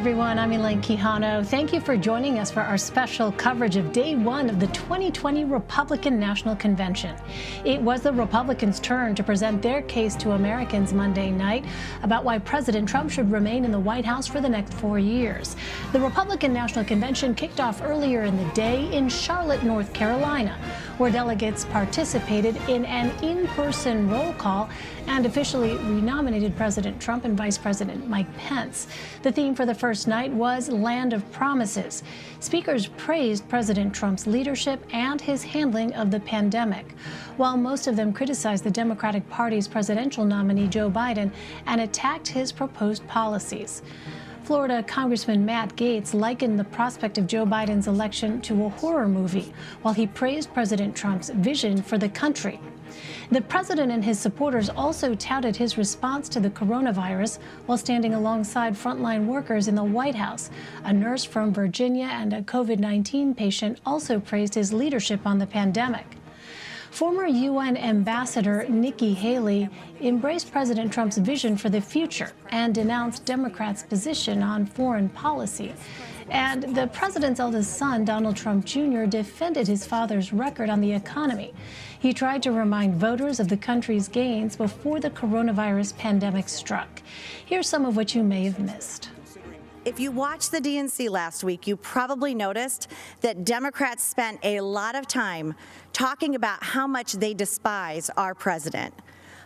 everyone. I'm Elaine Quijano. Thank you for joining us for our special coverage of day one of the 2020 Republican National Convention. It was the Republicans' turn to present their case to Americans Monday night about why President Trump should remain in the White House for the next 4 years. The Republican National Convention kicked off earlier in the day in Charlotte, North Carolina, where delegates participated in an in-person roll call and officially renominated President Trump and Vice President Mike Pence. The theme for the first night was Land of Promises. Speakers praised President Trump's leadership and his handling of the pandemic, while most of them criticized the Democratic Party's presidential nominee, Joe Biden, and attacked his proposed policies. Florida Congressman Matt Gaetz likened the prospect of Joe Biden's election to a horror movie, while he praised President Trump's vision for the country. The president and his supporters also touted his response to the coronavirus while standing alongside frontline workers in the White House. A nurse from Virginia and a COVID-19 patient also praised his leadership on the pandemic. Former UN Ambassador Nikki Haley embraced President Trump's vision for the future and denounced Democrats' position on foreign policy. And the president's eldest son, Donald Trump Jr., defended his father's record on the economy. He tried to remind voters of the country's gains before the coronavirus pandemic struck. Here's some of what you may have missed. If you watched the DNC last week, you probably noticed that Democrats spent a lot of time talking about how much they despise our president.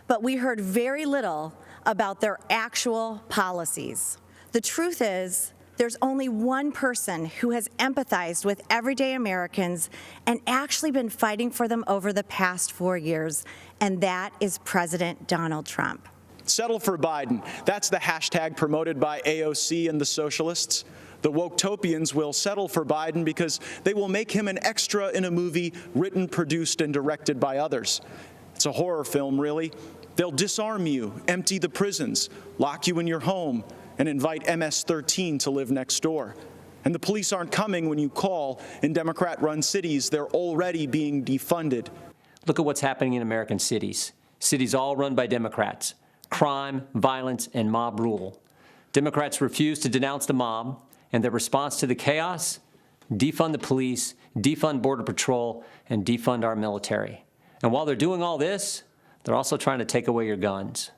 But we heard very little about their actual policies. The truth is, there's only one person who has empathized with everyday Americans and actually been fighting for them over the past 4 years, and that is President Donald Trump. Settle for Biden. That's the hashtag promoted by AOC and the socialists. The Woketopians will settle for Biden because they will make him an extra in a movie written, produced, and directed by others. It's a horror film, really. They'll disarm you, empty the prisons, lock you in your home, and invite MS-13 to live next door. And the police aren't coming when you call. In Democrat-run cities, they're already being defunded. Look at what's happening in American cities. Cities all run by Democrats. Crime, violence, and mob rule. Democrats refuse to denounce the mob, and their response to the chaos? Defund the police, defund Border Patrol, and defund our military. And while they're doing all this, they're also trying to take away your guns.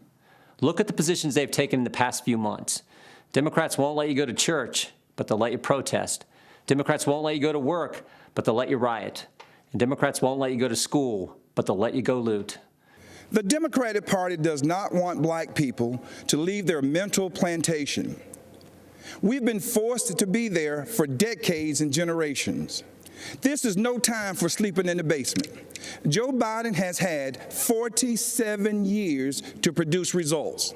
Look at the positions they've taken in the past few months. Democrats won't let you go to church, but they'll let you protest. Democrats won't let you go to work, but they'll let you riot. And Democrats won't let you go to school, but they'll let you go loot. The Democratic Party does not want black people to leave their mental plantation. We've been forced to be there for decades and generations. This is no time for sleeping in the basement. Joe Biden has had 47 years to produce results.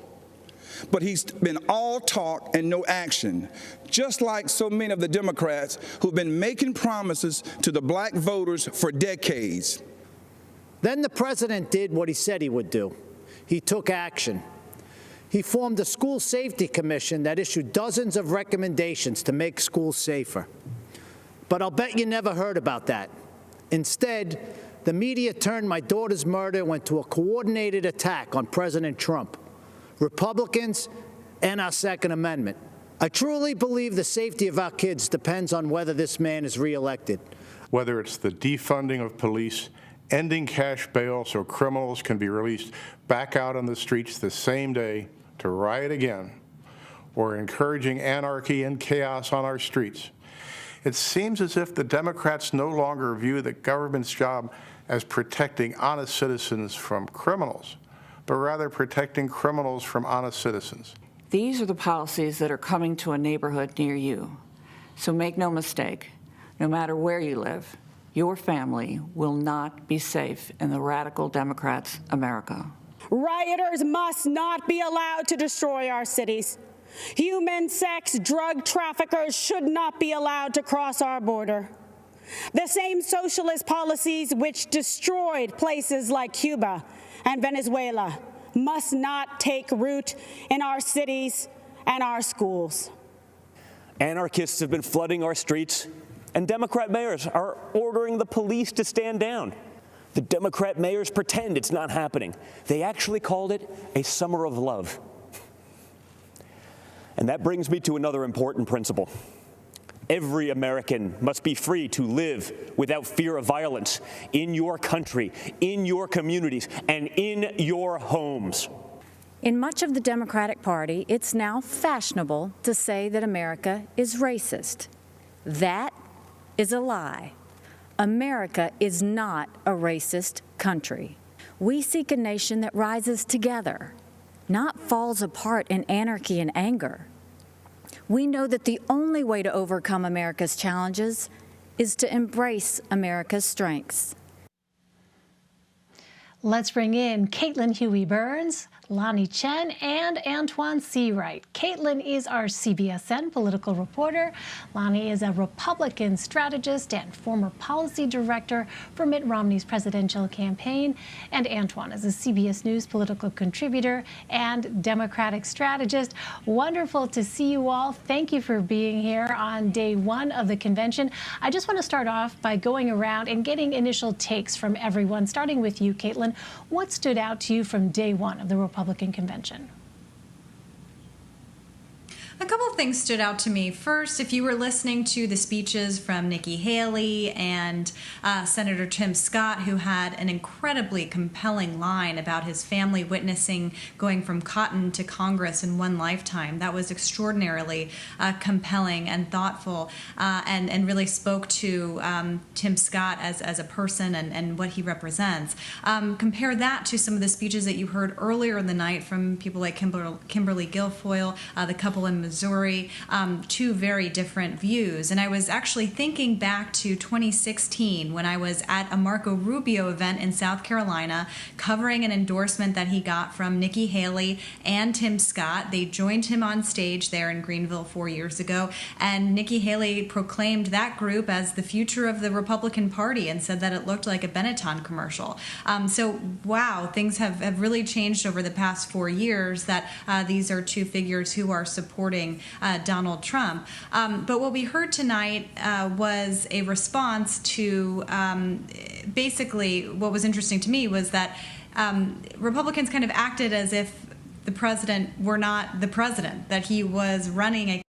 But he's been all talk and no action, just like so many of the Democrats who've been making promises to the black voters for decades. Then the president did what he said he would do. He took action. He formed a school safety commission that issued dozens of recommendations to make schools safer. But I'll bet you never heard about that. Instead, the media turned my daughter's murder into a coordinated attack on President Trump, Republicans, and our Second Amendment. I truly believe the safety of our kids depends on whether this man is reelected. Whether it's the defunding of police, ending cash bail so criminals can be released back out on the streets the same day to riot again, or encouraging anarchy and chaos on our streets. It seems as if the Democrats no longer view the government's job as protecting honest citizens from criminals, but rather protecting criminals from honest citizens. These are the policies that are coming to a neighborhood near you. So make no mistake, no matter where you live, your family will not be safe in the radical Democrats' America. Rioters must not be allowed to destroy our cities. Human sex drug traffickers should not be allowed to cross our border. The same socialist policies which destroyed places like Cuba and Venezuela must not take root in our cities and our schools. Anarchists have been flooding our streets, and Democrat mayors are ordering the police to stand down. The Democrat mayors pretend it's not happening. They actually called it a summer of love. And that brings me to another important principle. Every American must be free to live without fear of violence in your country, in your communities, and in your homes. In much of the Democratic Party, it's now fashionable to say that America is racist. That is a lie. America is not a racist country. We seek a nation that rises together, not falls apart in anarchy and anger. We know that the only way to overcome America's challenges is to embrace America's strengths. Let's bring in Caitlin Huey-Burns, Lanhee Chen, and Antjuan Seawright. Caitlin is our CBSN political reporter. Lanhee is a Republican strategist and former policy director for Mitt Romney's presidential campaign. And Antjuan is a CBS News political contributor and Democratic strategist. Wonderful to see you all. Thank you for being here on day one of the convention. I just want to start off by going around and getting initial takes from everyone, starting with you, Caitlin. What stood out to you from day one of the Republican convention? A couple of things stood out to me. First, if you were listening to the speeches from Nikki Haley and Senator Tim Scott, who had an incredibly compelling line about his family witnessing going from cotton to Congress in one lifetime, that was extraordinarily compelling and thoughtful, and really spoke to Tim Scott as a person and what he represents. Compare that to some of the speeches that you heard earlier in the night from people like Kimberly Guilfoyle, the couple in Missouri, two very different views. And I was actually thinking back to 2016 when I was at a Marco Rubio event in South Carolina covering an endorsement that he got from Nikki Haley and Tim Scott. They joined him on stage there in Greenville 4 years ago, and Nikki Haley proclaimed that group as the future of the Republican Party and said that it looked like a Benetton commercial. So, wow, things have really changed over the past 4 years that these are two figures who are supporting Donald Trump. But what we heard tonight was a response to basically what was interesting to me was that Republicans kind of acted as if the president were not the president, that he was running a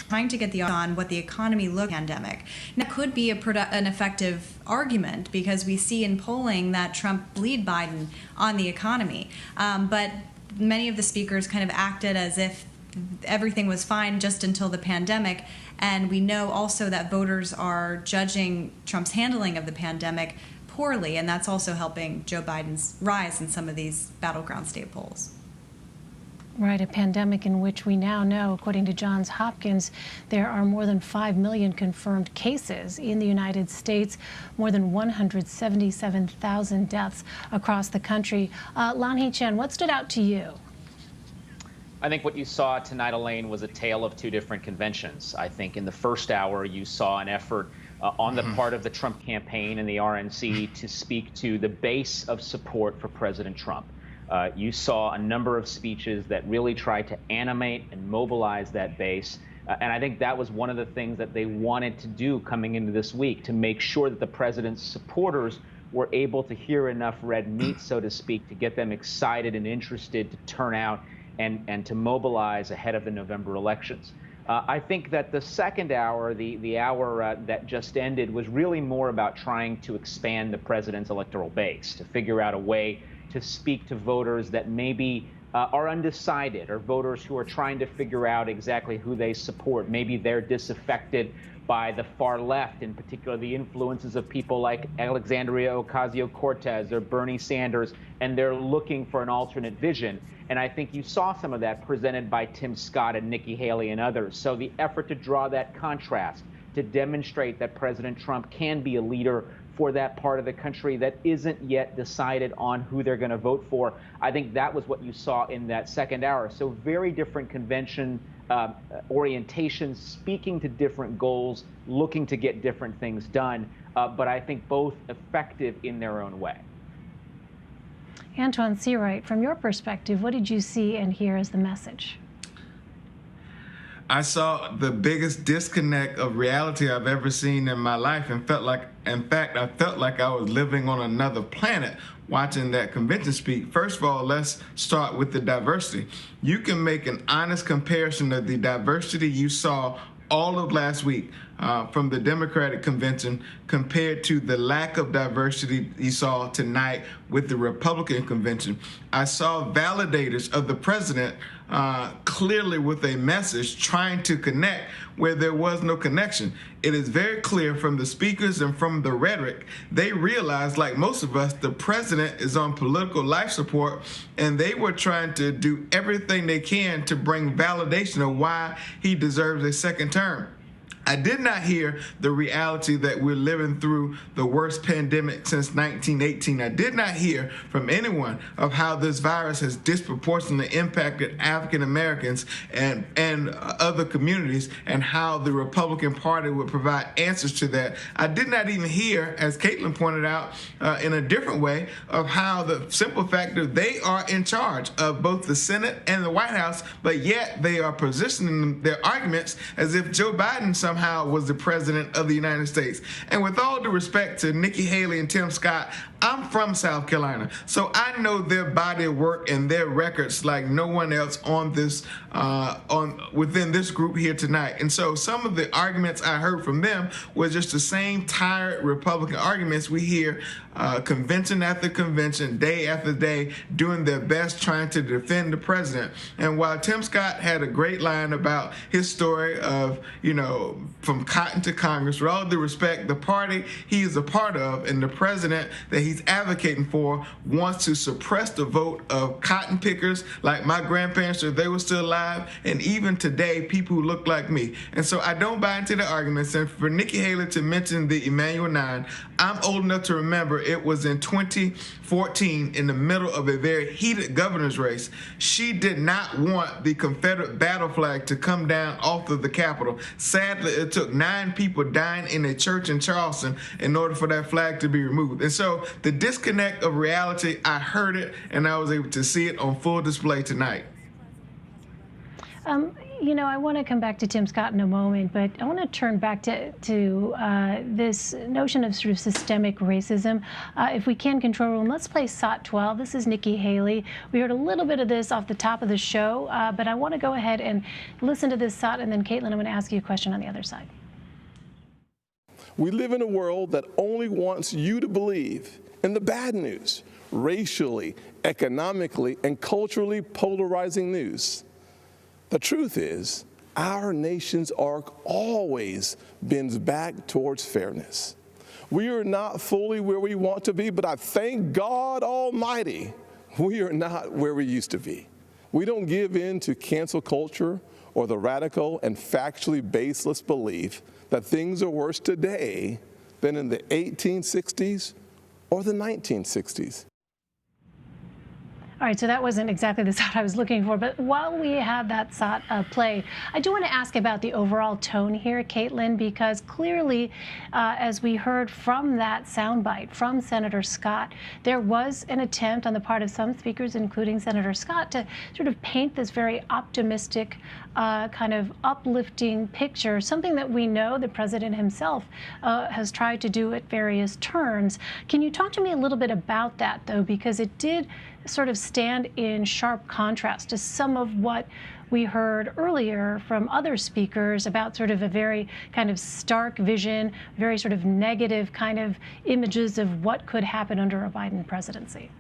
trying to get on what the economy looked pandemic. Now, could be an effective argument because we see in polling that Trump lead Biden on the economy. But many of the speakers kind of acted as if everything was fine just until the pandemic. And we know also that voters are judging Trump's handling of the pandemic poorly, and that's also helping Joe Biden's rise in some of these battleground state polls. Right, a pandemic in which we now know, according to Johns Hopkins, there are more than 5 million confirmed cases in the United States, more than 177,000 deaths across the country. Lanhee Chen, what stood out to you? I think what you saw tonight, Elaine, was a tale of two different conventions. I think in the first hour, you saw an effort on the part of the Trump campaign and the RNC to speak to the base of support for President Trump. You saw a number of speeches that really tried to animate and mobilize that base. And I think that was one of the things that they wanted to do coming into this week, to make sure that the president's supporters were able to hear enough red meat, so to speak, to get them excited and interested to turn out and to mobilize ahead of the November elections. I think that the second hour, the hour that just ended, was really more about trying to expand the president's electoral base, to figure out a way to speak to voters that maybe are undecided, or voters who are trying to figure out exactly who they support. Maybe they're disaffected by the far left, in particular the influences of people like Alexandria Ocasio-Cortez or Bernie Sanders, and they're looking for an alternate vision. And I think you saw some of that presented by Tim Scott and Nikki Haley and others. So the effort to draw that contrast, to demonstrate that President Trump can be a leader for that part of the country that isn't yet decided on who they're going to vote for. I think that was what you saw in that second hour. So very different convention orientations, speaking to different goals, looking to get different things done, but I think both effective in their own way. Antjuan Seawright, from your perspective, what did you see and hear as the message? I saw the biggest disconnect of reality I've ever seen in my life, and I felt like I was living on another planet watching that convention speak. First of all, let's start with the diversity. You can make an honest comparison of the diversity you saw all of last week from the Democratic convention compared to the lack of diversity you saw tonight with the Republican convention. I saw validators of the president clearly with a message trying to connect where there was no connection. It is very clear from the speakers and from the rhetoric, they realized, like most of us, the president is on political life support, and they were trying to do everything they can to bring validation of why he deserves a second term. I did not hear the reality that we're living through the worst pandemic since 1918. I did not hear from anyone of how this virus has disproportionately impacted African Americans and other communities, and how the Republican Party would provide answers to that. I did not even hear, as Caitlin pointed out, in a different way, of how the simple fact that they are in charge of both the Senate and the White House, but yet they are positioning their arguments as if Joe Biden somehow was the president of the United States. And with all due respect to Nikki Haley and Tim Scott, I'm from South Carolina, so I know their body of work and their records like no one else on this within this group here tonight. And so some of the arguments I heard from them was just the same tired Republican arguments we hear convention after convention, day after day, doing their best trying to defend the president. And while Tim Scott had a great line about his story of, from cotton to Congress, with all due respect, the party he is a part of and the president that he's advocating for wants to suppress the vote of cotton pickers like my grandparents if they were still alive, and even today, people who look like me. And so I don't buy into the arguments. And for Nikki Haley to mention the Emanuel 9, I'm old enough to remember it was in 2014 in the middle of a very heated governor's race. She did not want the Confederate battle flag to come down off of the Capitol. Sadly, it took 9 people dying in a church in Charleston in order for that flag to be removed. And so the disconnect of reality, I heard it, and I was able to see it on full display tonight. I want to come back to Tim Scott in a moment, but I want to turn back to this notion of sort of systemic racism. If we can, control room, let's play SOT 12. This is Nikki Haley. We heard a little bit of this off the top of the show, but I want to go ahead and listen to this SOT, and then Caitlin, I'm going to ask you a question on the other side. We live in a world that only wants you to believe in the bad news, racially, economically, and culturally polarizing news. The truth is, our nation's arc always bends back towards fairness. We are not fully where we want to be, but I thank God Almighty, we are not where we used to be. We don't give in to cancel culture or the radical and factually baseless belief that things are worse today than in the 1860s or the 1960s. All right, so that wasn't exactly the SOT I was looking for, but while we have that SOT play, I do want to ask about the overall tone here, Caitlin, because clearly, as we heard from that soundbite from Senator Scott, there was an attempt on the part of some speakers, including Senator Scott, to sort of paint this very optimistic, kind of uplifting picture, something that we know the president himself has tried to do at various turns. Can you talk to me a little bit about that, though, because it did sort of stand in sharp contrast to some of what we heard earlier from other speakers about sort of a very kind of stark vision, very sort of negative kind of images of what could happen under a Biden presidency.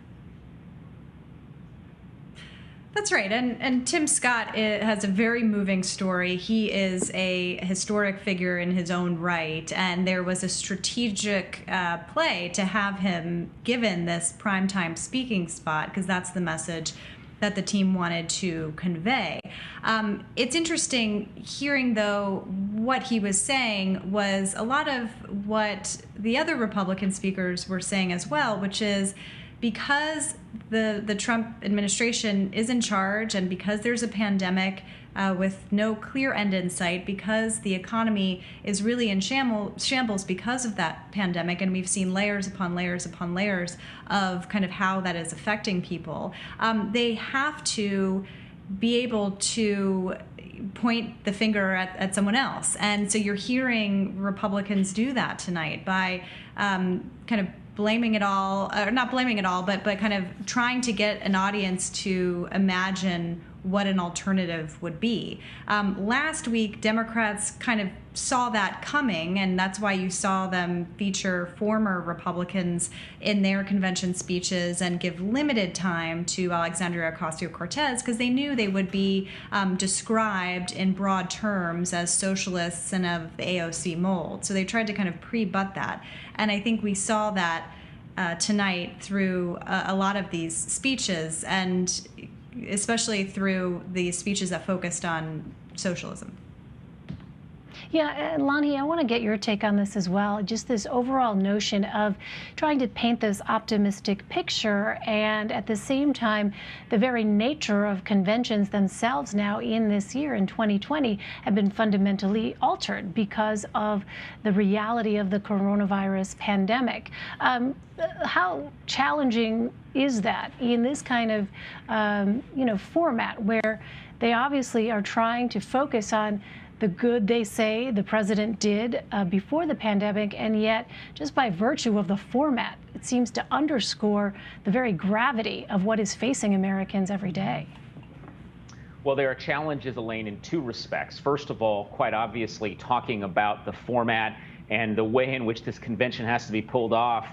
That's right. And Tim Scott has a very moving story. He is a historic figure in his own right. And there was a strategic play to have him given this primetime speaking spot, because that's the message that the team wanted to convey. It's interesting hearing, though, what he was saying was a lot of what the other Republican speakers were saying as well, which is because the Trump administration is in charge and because there's a pandemic with no clear end in sight, because the economy is really in shambles because of that pandemic, and we've seen layers upon layers upon layers of kind of how that is affecting people, they have to be able to point the finger at someone else. And so you're hearing Republicans do that tonight by kind of blaming it all, or not blaming it all, but kind of trying to get an audience to imagine what an alternative would be. Last week, Democrats kind of saw that coming, and that's why you saw them feature former Republicans in their convention speeches and give limited time to Alexandria Ocasio-Cortez, because they knew they would be described in broad terms as socialists and of the AOC mold. So they tried to kind of pre-butt that. And I think we saw that tonight through a lot of these speeches, and especially through the speeches that focused on socialism. Yeah, Lanhee, I want to get your take on this as well. Just this overall notion of trying to paint this optimistic picture, and at the same time, the very nature of conventions themselves now in this year, in 2020, have been fundamentally altered because of the reality of the coronavirus pandemic. How challenging is that in this kind of format where they obviously are trying to focus on the good they say the president did before the pandemic, and yet just by virtue of the format, it seems to underscore the very gravity of what is facing Americans every day? Well, there are challenges, Elaine, in two respects. First of all, quite obviously, talking about the format and the way in which this convention has to be pulled off,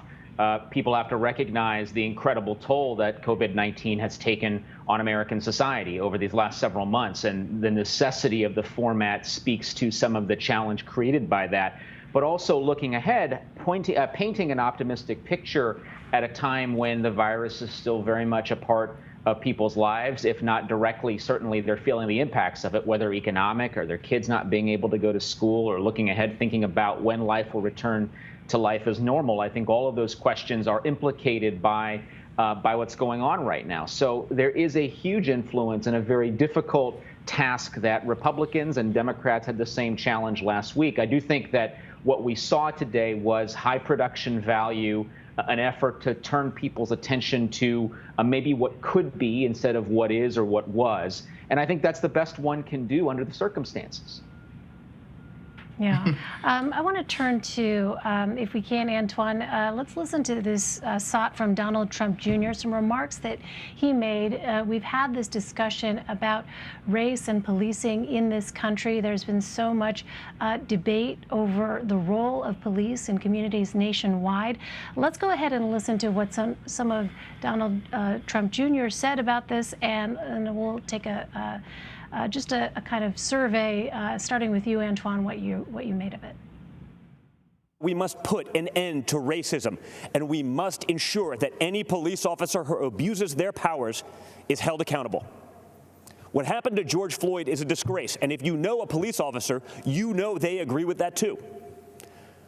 people have to recognize the incredible toll that COVID-19 has taken on American society over these last several months. And the necessity of the format speaks to some of the challenge created by that. But also looking ahead, painting an optimistic picture at a time when the virus is still very much a part of people's lives, if not directly, certainly they're feeling the impacts of it, whether economic or their kids not being able to go to school, or looking ahead, thinking about when life will return to life as normal. I think all of those questions are implicated by what's going on right now. So there is a huge influence and a very difficult task that Republicans and Democrats had the same challenge last week. I do think that what we saw today was high production value, an effort to turn people's attention to maybe what could be instead of what is or what was. And I think that's the best one can do under the circumstances. Yeah. I want to turn to, if we can, Antjuan, let's listen to this SOT from Donald Trump Jr., some remarks that he made. We've had this discussion about race and policing in this country. There's been so much debate over the role of police in communities nationwide. Let's go ahead and listen to what some of Donald Trump Jr. said about this, and we'll take just a kind of survey, starting with you, Antjuan, what you made of it. We must put an end to racism, and we must ensure that any police officer who abuses their powers is held accountable. What happened to George Floyd is a disgrace, and if you know a police officer, you know they agree with that too.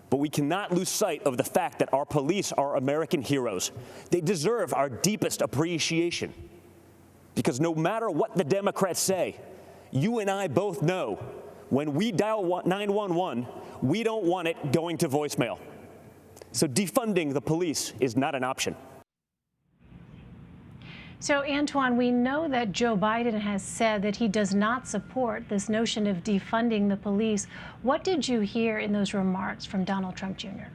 But we cannot lose sight of the fact that our police are American heroes. They deserve our deepest appreciation. Because no matter what the Democrats say, you and I both know when we dial 911, we don't want it going to voicemail. So defunding the police is not an option. So, Antjuan, we know that Joe Biden has said that he does not support this notion of defunding the police. What did you hear in those remarks from Donald Trump Jr.?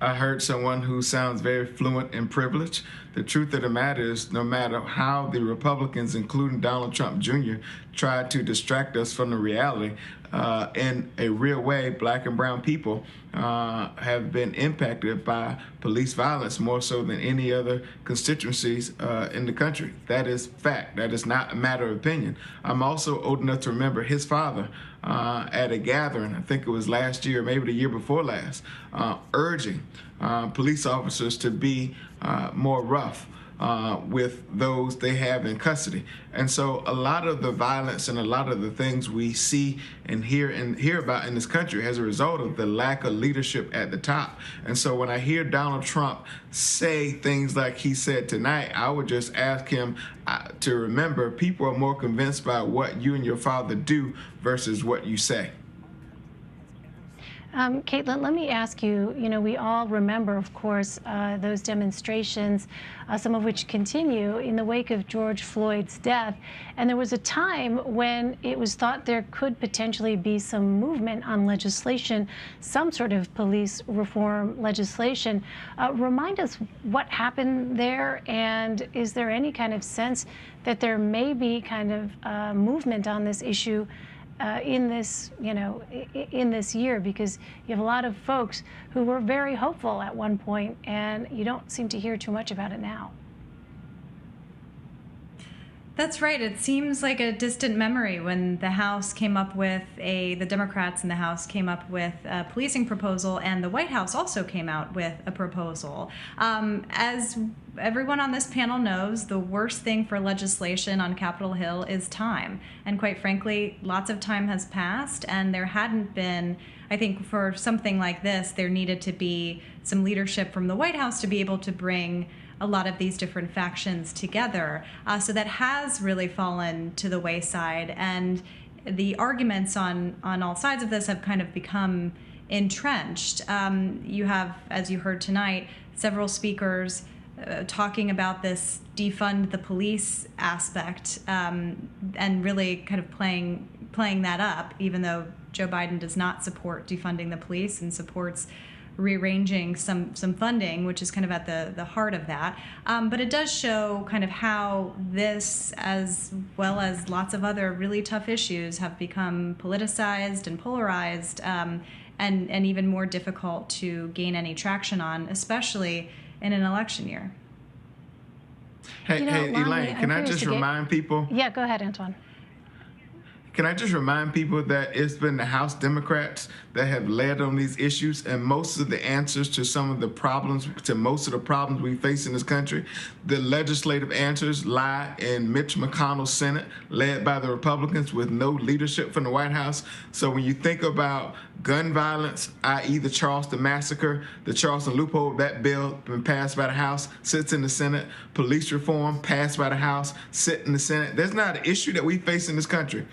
I heard someone who sounds very fluent and privileged. The truth of the matter is, no matter how the Republicans, including Donald Trump Jr., tried to distract us from the reality, in a real way, black and brown people have been impacted by police violence more so than any other constituencies in the country. That is fact. That is not a matter of opinion. I'm also old enough to remember his father at a gathering, I think it was last year, maybe the year before last, urging police officers to be more rough. with those they have in custody. And so a lot of the violence and a lot of the things we see and hear about in this country as a result of the lack of leadership at the top. And so when I hear Donald Trump say things like he said tonight, I would just ask him to remember people are more convinced by what you and your father do versus what you say. Caitlin, let me ask you, we all remember, of course, those demonstrations, some of which continue in the wake of George Floyd's death. And there was a time when it was thought there could potentially be some movement on legislation, some sort of police reform legislation. Remind us what happened there, and is there any kind of sense that there may be kind of movement on this issue in this, in this year, because you have a lot of folks who were very hopeful at one point, and you don't seem to hear too much about it now. That's right. It seems like a distant memory when the House came up with the Democrats in the House came up with a policing proposal, and the White House also came out with a proposal. As everyone on this panel knows, the worst thing for legislation on Capitol Hill is time. And quite frankly, lots of time has passed, and there hadn't been, I think for something like this, there needed to be some leadership from the White House to be able to bring a lot of these different factions together. So that has really fallen to the wayside, and the arguments on all sides of this have kind of become entrenched. You have, as you heard tonight, several speakers talking about this defund the police aspect, and really kind of playing that up, even though Joe Biden does not support defunding the police and supports rearranging some funding, which is kind of at the heart of that. But it does show kind of how this, as well as lots of other really tough issues, have become politicized and polarized, and even more difficult to gain any traction on, especially in an election year. Hey, Elaine, can I just remind people? Yeah, go ahead, Antjuan. Can I just remind people that it's been the House Democrats that have led on these issues, and most of the answers to some of the problems, to most of the problems we face in this country, the legislative answers lie in Mitch McConnell's Senate, led by the Republicans with no leadership from the White House. So when you think about gun violence, i.e. the Charleston massacre, the Charleston loophole, that bill been passed by the House, sits in the Senate. Police reform passed by the House, sit in the Senate. There's not an issue that we face in this country,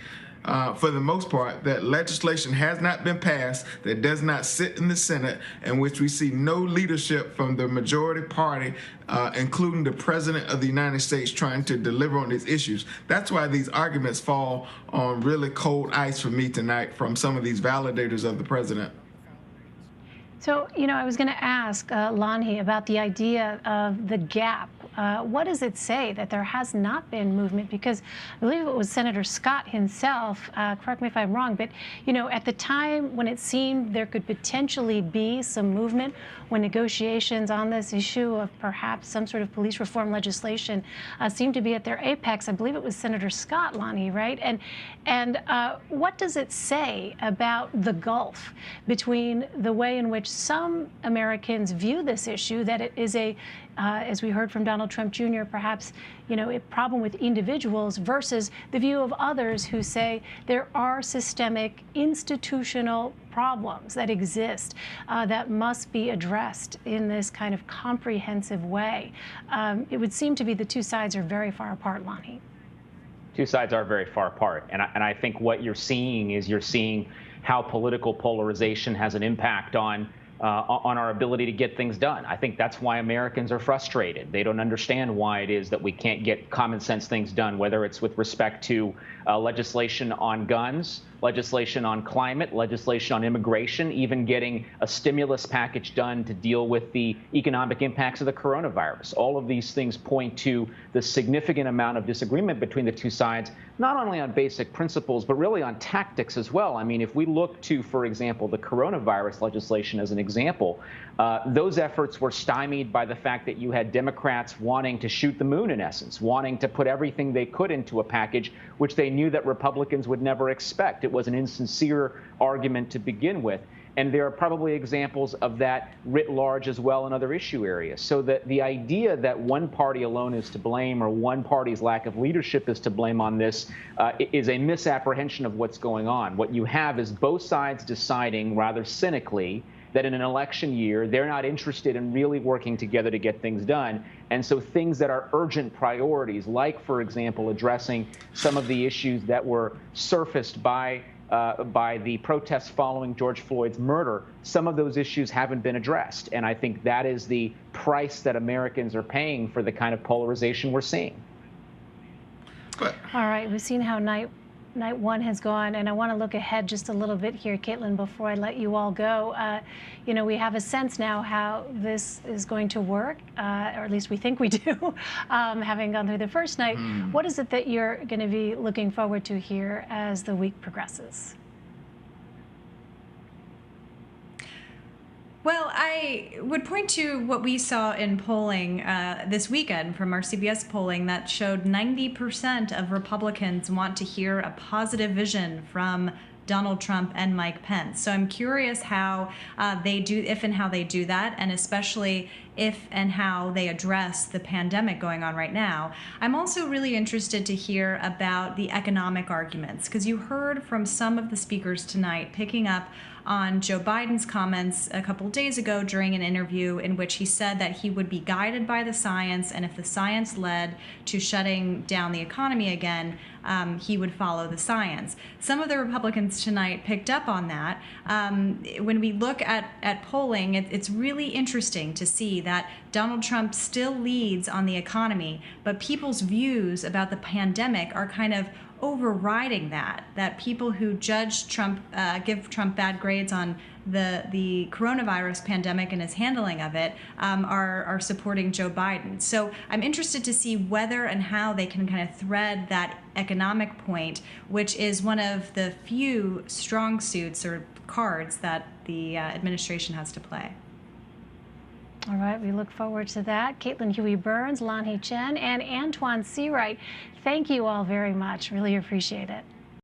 for the most part, that legislation has not been passed, that does not sit in the Senate, in which we see no leadership from the majority party, including the President of the United States, trying to deliver on these issues. That's why these arguments fall on really cold ice for me tonight from some of these validators of the President. So, I was going to ask Lanhee about the idea of the gap. What does it say that there has not been movement? Because I believe it was Senator Scott himself, correct me if I'm wrong, but, at the time when it seemed there could potentially be some movement, when negotiations on this issue of perhaps some sort of police reform legislation seemed to be at their apex, I believe it was Senator Scott, Lanhee, right? And what does it say about the gulf between the way in which some Americans view this issue, that it is as we heard from Donald Trump Jr., perhaps, a problem with individuals, versus the view of others who say there are systemic institutional problems that exist that must be addressed in this kind of comprehensive way. It would seem to be the two sides are very far apart, Lanhee. Two sides are very far apart. And I think what you're seeing is how political polarization has an impact on our ability to get things done. I think that's why Americans are frustrated. They don't understand why it is that we can't get common sense things done, whether it's with respect to legislation on guns, legislation on climate, legislation on immigration, even getting a stimulus package done to deal with the economic impacts of the coronavirus. All of these things point to the significant amount of disagreement between the two sides, not only on basic principles, but really on tactics as well. I mean, if we look to, for example, the coronavirus legislation as an example, those efforts were stymied by the fact that you had Democrats wanting to shoot the moon, in essence, wanting to put everything they could into a package, which they knew that Republicans would never expect. It was an insincere argument to begin with. And there are probably examples of that writ large as well in other issue areas. So that the idea that one party alone is to blame or one party's lack of leadership is to blame on this is a misapprehension of what's going on. What you have is both sides deciding rather cynically that in an election year, they're not interested in really working together to get things done. And so things that are urgent priorities, like, for example, addressing some of the issues that were surfaced by the protests following George Floyd's murder, some of those issues haven't been addressed. And I think that is the price that Americans are paying for the kind of polarization we're seeing. All right, we've seen how night one has gone, and I want to look ahead just a little bit here, Caitlin, before I let you all go. You know, we have a sense now how this is going to work, or at least we think we do, having gone through the first night. What is it that you're going to be looking forward to here as the week progresses? Well, I would point to what we saw in polling this weekend from our CBS polling that showed 90% of Republicans want to hear a positive vision from Donald Trump and Mike Pence. So I'm curious how they do, if and how they do that, and especially if and how they address the pandemic going on right now. I'm also really interested to hear about the economic arguments, because you heard from some of the speakers tonight picking up on Joe Biden's comments a couple days ago during an interview in which he said that he would be guided by the science, and if the science led to shutting down the economy again, he would follow the science. Some of the Republicans tonight picked up on that. When we look at polling, it's really interesting to see that Donald Trump still leads on the economy, but people's views about the pandemic are kind of overriding that people who judge Trump, give Trump bad grades on the coronavirus pandemic and his handling of it, are supporting Joe Biden. So I'm interested to see whether and how they can kind of thread that economic point, which is one of the few strong suits or cards that the administration has to play. All right, we look forward to that. Caitlin Huey-Burns, Lanhee Chen, and Antjuan Seawright, thank you all very much. Really appreciate it.